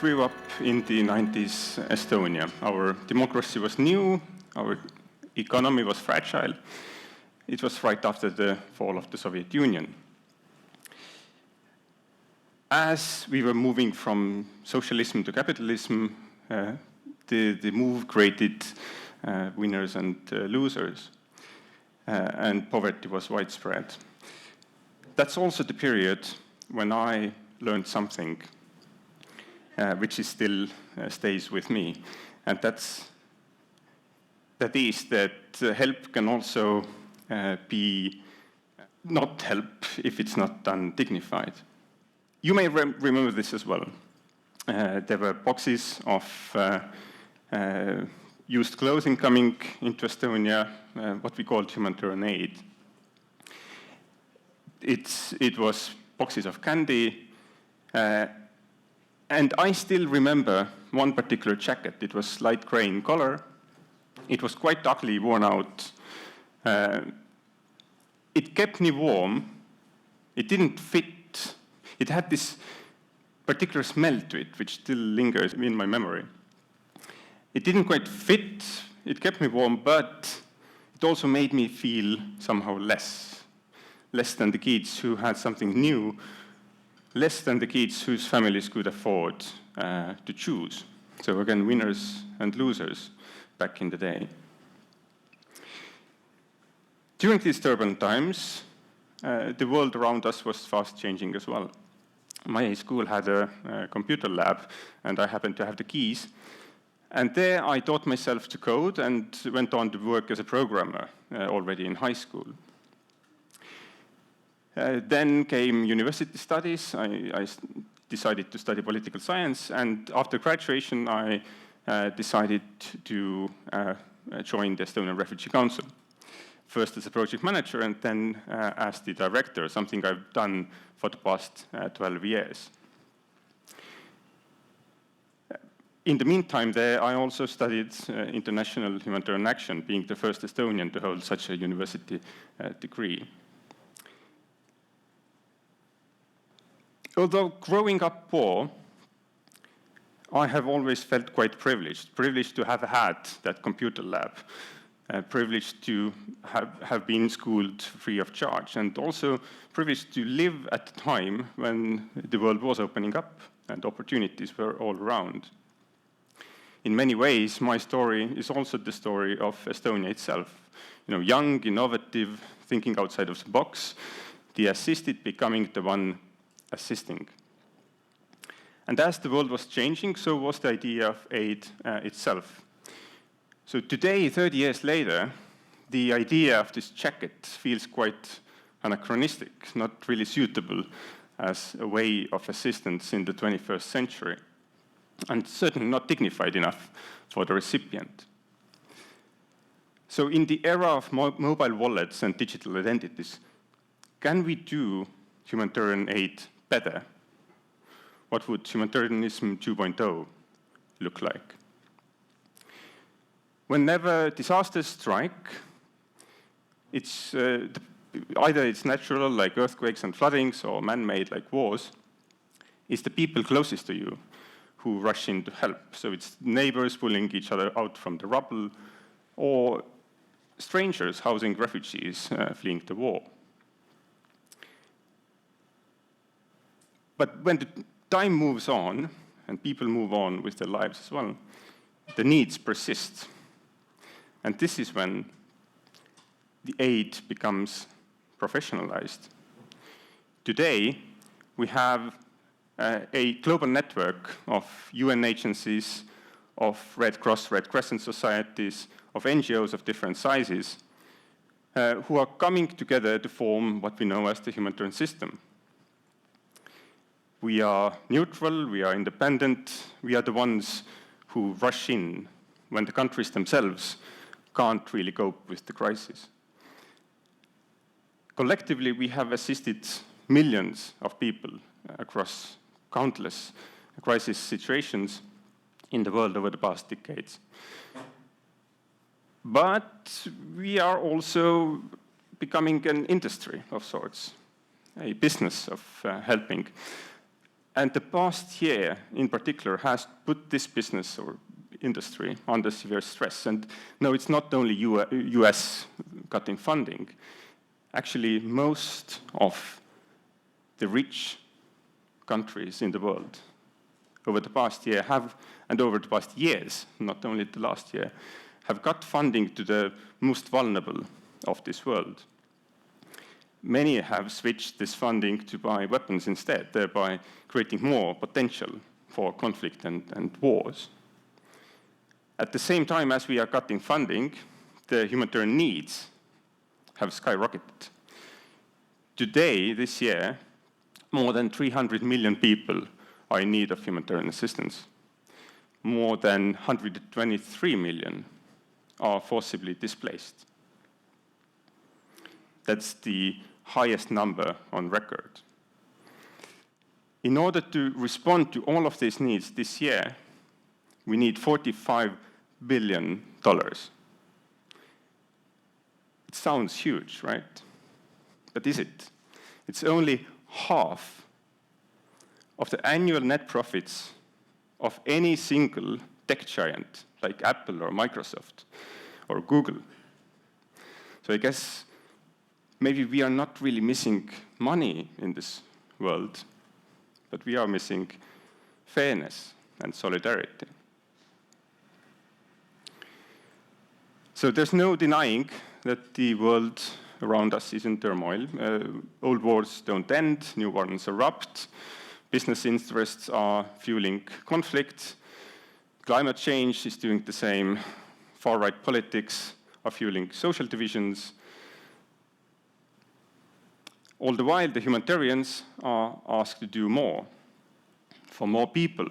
grew up in the 90s Estonia. Our democracy was new, our economy was fragile. It was right after the fall of the Soviet Union. As we were moving from socialism to capitalism, the move created winners and losers, and poverty was widespread. That's also the period when I learned something which is still stays with me, and that is that help can also be not help if it's not done dignified. You may remember this as well. There were boxes of used clothing coming into Estonia, what we called humanitarian aid. It was boxes of candy, and I still remember one particular jacket. It was light gray in color. It was quite ugly, worn out. It kept me warm. It didn't fit. It had this particular smell to it, which still lingers in my memory. It didn't quite fit. It kept me warm, but it also made me feel somehow less than the kids who had something new, less than the kids whose families could afford to choose. So again, winners and losers back in the day. During these turbulent times, the world around us was fast changing as well. My school had a computer lab, and I happened to have the keys. And there I taught myself to code and went on to work as a programmer already in high school. Then came university studies. I decided to study political science, and after graduation I decided to join the Estonian Refugee Council. First as a project manager and then as the director, something I've done for the past 12 years. In the meantime there, I also studied international humanitarian action, being the first Estonian to hold such a university degree. Although growing up poor, I have always felt quite privileged to have had that computer lab, privileged to have been schooled free of charge, and also privileged to live at a time when the world was opening up and opportunities were all around. In many ways, my story is also the story of Estonia itself. Young, innovative, thinking outside of the box, the assisted becoming the one assisting. And as the world was changing, so was the idea of aid itself. So today, 30 years later, the idea of this jacket feels quite anachronistic, not really suitable as a way of assistance in the 21st century, and certainly not dignified enough for the recipient. So in the era of mobile wallets and digital identities, can we do humanitarian aid better? What would humanitarianism 2.0 look like? Whenever disasters strike, it's either it's natural, like earthquakes and floodings, or man-made, like wars. It's the people closest to you who rush in to help. So it's neighbors pulling each other out from the rubble, or strangers housing refugees fleeing the war. But when the time moves on, and people move on with their lives as well, the needs persist. And this is when the aid becomes professionalized. Today, we have a global network of UN agencies, of Red Cross, Red Crescent societies, of NGOs of different sizes, who are coming together to form what we know as the humanitarian system. We are neutral, we are independent, we are the ones who rush in when the countries themselves can't really cope with the crisis. Collectively, we have assisted millions of people across countless crisis situations in the world over the past decades. But we are also becoming an industry of sorts, a business of helping. And the past year, in particular, has put this business or industry under severe stress. And no, it's not only US cutting funding. Actually, most of the rich countries in the world over the past year have, and over the past years, not only the last year, have cut funding to the most vulnerable of this world. Many have switched this funding to buy weapons instead, thereby creating more potential for conflict and wars. At the same time as we are cutting funding, the humanitarian needs have skyrocketed. Today, this year, more than 300 million people are in need of humanitarian assistance. More than 123 million are forcibly displaced. That's the highest number on record. In order to respond to all of these needs this year, we need $45 billion. It sounds huge, right? But is it? It's only half of the annual net profits of any single tech giant like Apple or Microsoft or Google. So I guess maybe we are not really missing money in this world, but we are missing fairness and solidarity. So there's no denying that the world around us is in turmoil. Old wars don't end, new ones erupt. Business interests are fueling conflict. Climate change is doing the same. Far-right politics are fueling social divisions. All the while, the humanitarians are asked to do more for more people,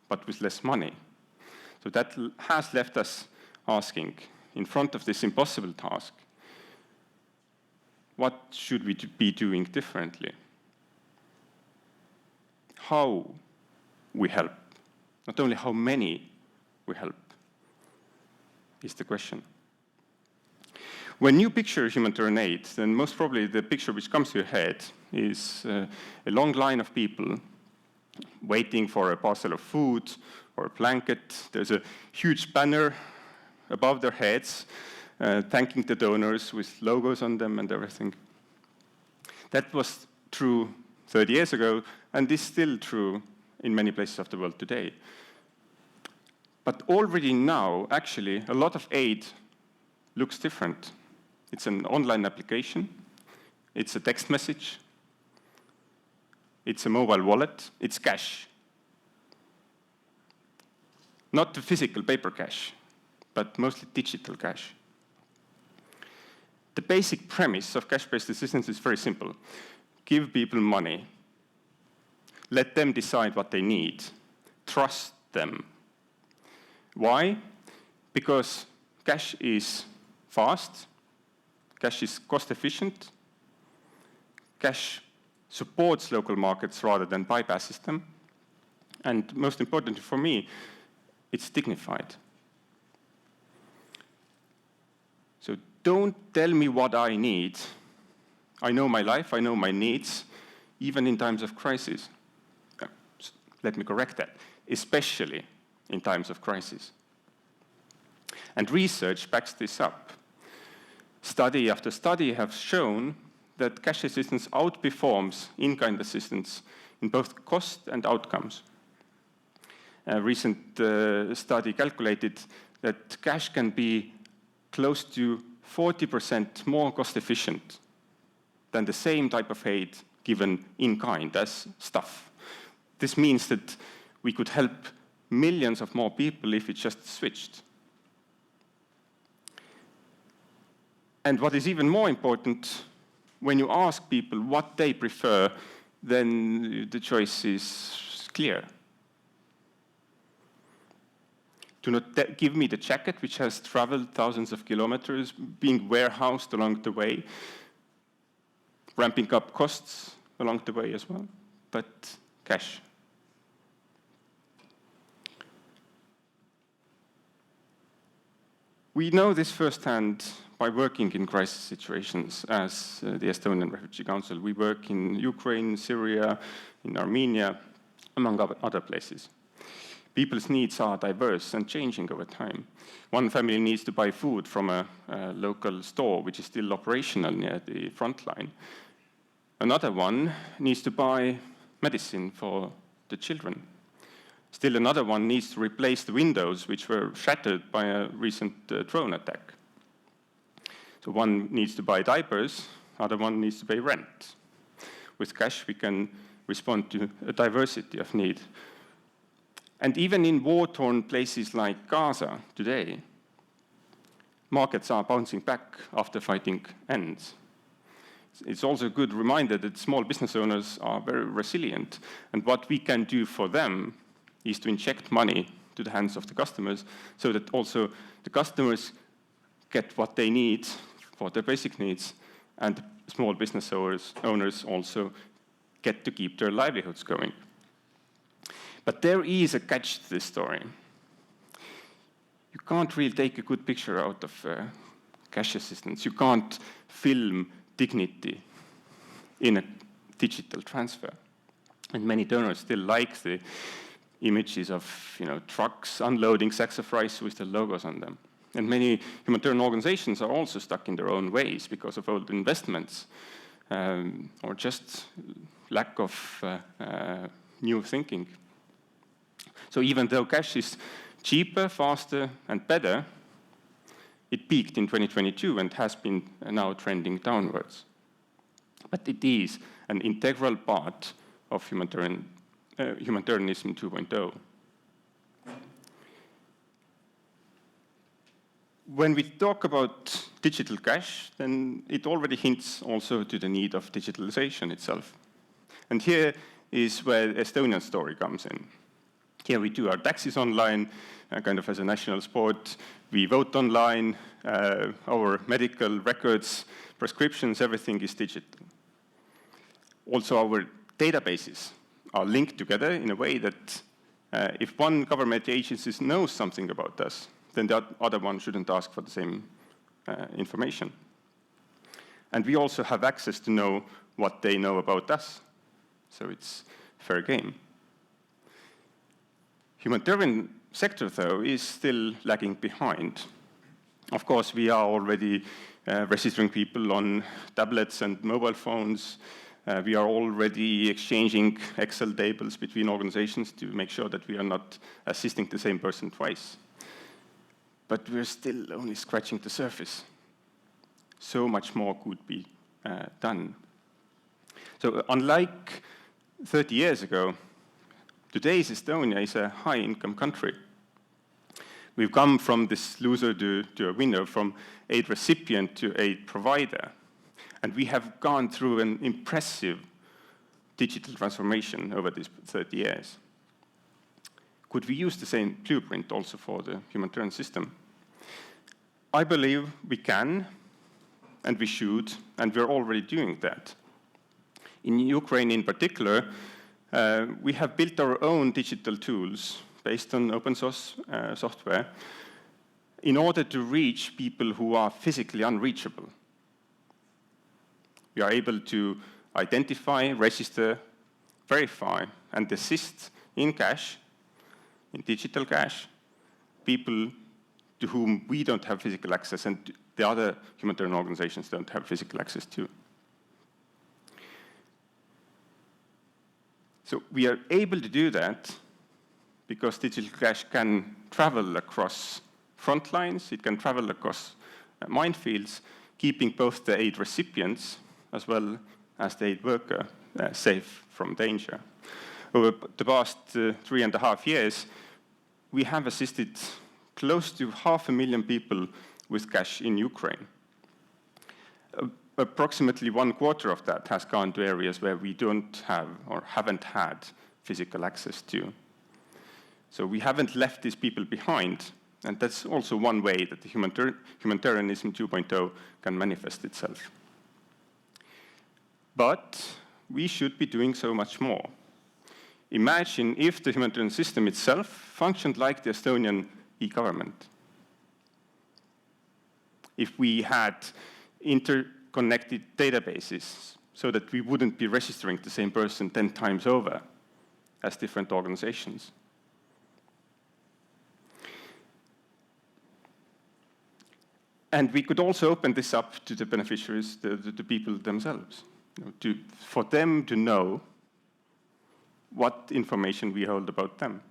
but with less money. So that has left us asking, in front of this impossible task, what should we be doing differently? How we help, not only how many we help, is the question. When you picture humanitarian aid, then most probably the picture which comes to your head is a long line of people waiting for a parcel of food or a blanket. There's a huge banner above their heads, thanking the donors with logos on them and everything. That was true 30 years ago, and is still true in many places of the world today. But already now, actually, a lot of aid looks different. It's an online application, it's a text message, it's a mobile wallet, it's cash. Not the physical paper cash, but mostly digital cash. The basic premise of cash-based assistance is very simple. Give people money. Let them decide what they need. Trust them. Why? Because cash is fast, cash is cost-efficient, cash supports local markets rather than bypasses them, and most importantly for me, it's dignified. So don't tell me what I need. I know my life, I know my needs, even in times of crisis. Let me correct that, especially in times of crisis. And research backs this up. Study after study have shown that cash assistance outperforms in-kind assistance in both cost and outcomes. A recent study calculated that cash can be close to 40% more cost-efficient than the same type of aid given in kind as stuff. This means that we could help millions of more people if it just switched. And what is even more important, when you ask people what they prefer, then the choice is clear. Do not give me the jacket which has traveled thousands of kilometers, being warehoused along the way, ramping up costs along the way as well, but cash. We know this firsthand by working in crisis situations as the Estonian Refugee Council. We work in Ukraine, Syria, in Armenia, among other places. People's needs are diverse and changing over time. One family needs to buy food from a local store which is still operational near the front line. Another one needs to buy medicine for the children. Still another one needs to replace the windows which were shattered by a recent drone attack. So one needs to buy diapers, other one needs to pay rent. With cash we can respond to a diversity of need. And even in war-torn places like Gaza today, markets are bouncing back after fighting ends. It's also a good reminder that small business owners are very resilient, and what we can do for them is to inject money to the hands of the customers so that also the customers get what they need for their basic needs, and small business owners also get to keep their livelihoods going. But there is a catch to this story. You can't really take a good picture out of cash assistance. You can't film dignity in a digital transfer. And many donors still like the images of trucks unloading sacks of rice with the logos on them. And many humanitarian organizations are also stuck in their own ways because of old investments or just lack of new thinking. So even though cash is cheaper, faster, and better, it peaked in 2022 and has been now trending downwards. But it is an integral part of humanitarianism 2.0. When we talk about digital cash, then it already hints also to the need of digitalization itself. And here is where the Estonian story comes in. Here we do our taxes online, kind of as a national sport. We vote online, our medical records, prescriptions, everything is digital. Also, our databases are linked together in a way that if one government agency knows something about us, then the other one shouldn't ask for the same information. And we also have access to know what they know about us. So it's fair game. Humanitarian sector, though, is still lagging behind. Of course, we are already registering people on tablets and mobile phones. We are already exchanging Excel tables between organizations to make sure that we are not assisting the same person twice. But we're still only scratching the surface. So much more could be done. So unlike 30 years ago, today's Estonia is a high-income country. We've come from this loser to a winner, from aid recipient to aid provider. And we have gone through an impressive digital transformation over these 30 years. Could we use the same blueprint also for the humanitarian system? I believe we can, and we should, and we're already doing that. In Ukraine in particular, we have built our own digital tools based on open source software in order to reach people who are physically unreachable. We are able to identify, register, verify, and assist in cash, in digital cash, people to whom we don't have physical access and the other humanitarian organizations don't have physical access to. So we are able to do that because digital cash can travel across front lines, it can travel across minefields, keeping both the aid recipients as well as the aid worker safe from danger. Over the past 3.5 years, we have assisted close to 500,000 people with cash in Ukraine. Approximately 1/4 of that has gone to areas where we don't have or haven't had physical access to. So we haven't left these people behind, and that's also one way that the humanitarianism 2.0 can manifest itself. But we should be doing so much more. Imagine if the humanitarian system itself functioned like the Estonian e-government. if we had interconnected databases so that we wouldn't be registering the same person 10 times over as different organizations. And we could also open this up to the beneficiaries, the people themselves, for them to know what information we hold about them.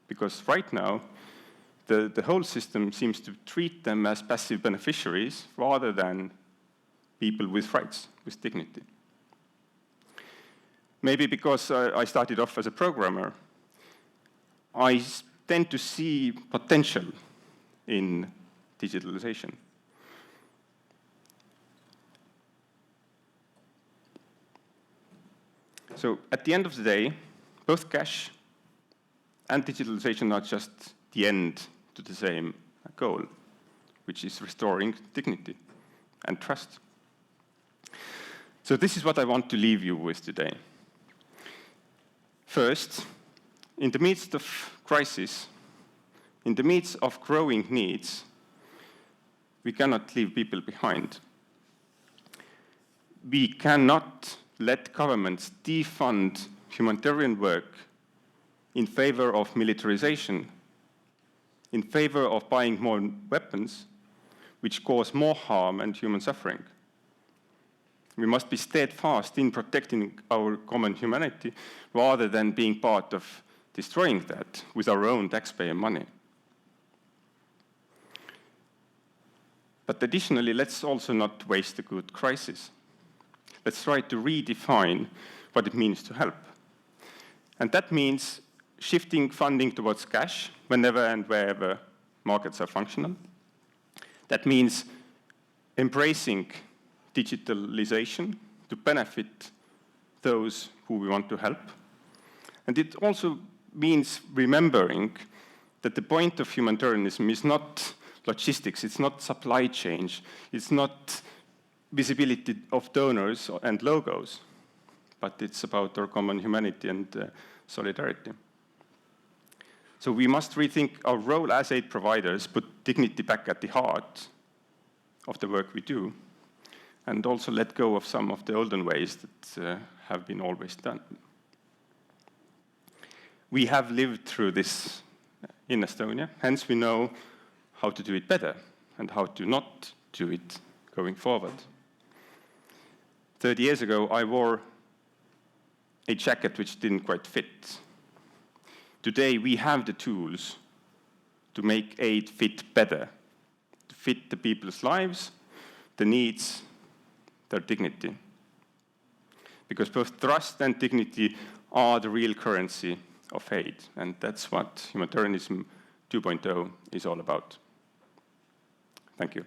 Because right now, the whole system seems to treat them as passive beneficiaries rather than people with rights, with dignity. Maybe because I started off as a programmer, I tend to see potential in digitalization. So at the end of the day, both cash and digitalization are just the end to the same goal, which is restoring dignity and trust. So this is what I want to leave you with today. First, in the midst of crisis, in the midst of growing needs, we cannot leave people behind. We cannot let governments defund humanitarian work in favor of militarization, in favor of buying more weapons, which cause more harm and human suffering. We must be steadfast in protecting our common humanity rather than being part of destroying that with our own taxpayer money. But additionally, let's also not waste a good crisis. Let's try to redefine what it means to help. And that means shifting funding towards cash whenever and wherever markets are functional. That means embracing digitalization to benefit those who we want to help. And it also means remembering that the point of humanitarianism is not logistics, it's not supply chain, it's not visibility of donors and logos, but it's about our common humanity and solidarity. So we must rethink our role as aid providers, put dignity back at the heart of the work we do, and also let go of some of the olden ways that have been always done. We have lived through this in Estonia, hence we know how to do it better and how to not do it going forward. 30 years ago, I wore a jacket which didn't quite fit. Today, we have the tools to make aid fit better, to fit the people's lives, the needs, their dignity. Because both trust and dignity are the real currency of aid, and that's what humanitarianism 2.0 is all about. Thank you.